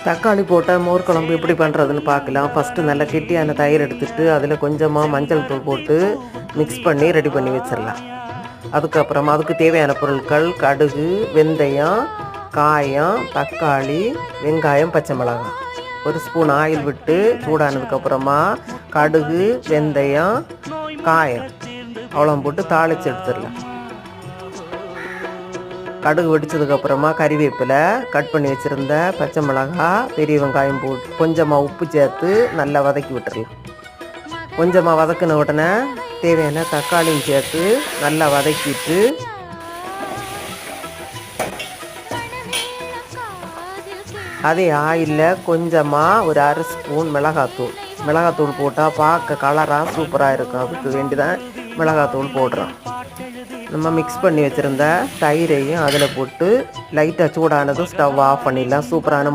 தக்காளி போட்ட மோர் குழம்பு எப்படி பண்ணுறதுன்னு பார்க்கலாம். ஃபஸ்ட்டு நல்லா கெட்டியான தயிர் எடுத்துகிட்டு அதில் கொஞ்சமாக மஞ்சள் தூள் போட்டு மிக்ஸ் பண்ணி ரெடி பண்ணி வச்சிடலாம். அதுக்கப்புறமா அதுக்கு தேவையான பொருட்கள் கடுகு, வெந்தயம், காயம், தக்காளி, வெங்காயம், பச்சை மிளகாய். ஒரு ஸ்பூன் ஆயில் விட்டு சூடானதுக்கப்புறமா கடுகு, வெந்தயம், காயம் அவ்வளோ போட்டு தாளித்து எடுத்துடலாம். கடுகு வெடிச்சதுக்கப்புறமா கறிவேப்பிலை, கட் பண்ணி வச்சுருந்த பச்சை மிளகாய், பெரிய வெங்காயம் போட்டு கொஞ்சமாக உப்பு சேர்த்து நல்லா வதக்கி விட்டுடலாம். கொஞ்சமாக வதக்கின உடனே தேவையான தக்காளியும் சேர்த்து நல்லா வதக்கிட்டு அதே ஆயிலில் கொஞ்சமாக ஒரு அரை ஸ்பூன் மிளகாத்தூள் போட்டால் பார்க்க கலராக சூப்பராக இருக்கும். அதுக்கு வேண்டி தான் மிளகாத்தூள் போடுறோம். நம்ம மிக்ஸ் பண்ணி வச்சுருந்த தயிரையும் அதில் போட்டு லைட்டாக சூடானதும் ஸ்டவ் ஆஃப் பண்ணிடலாம். சூப்பரான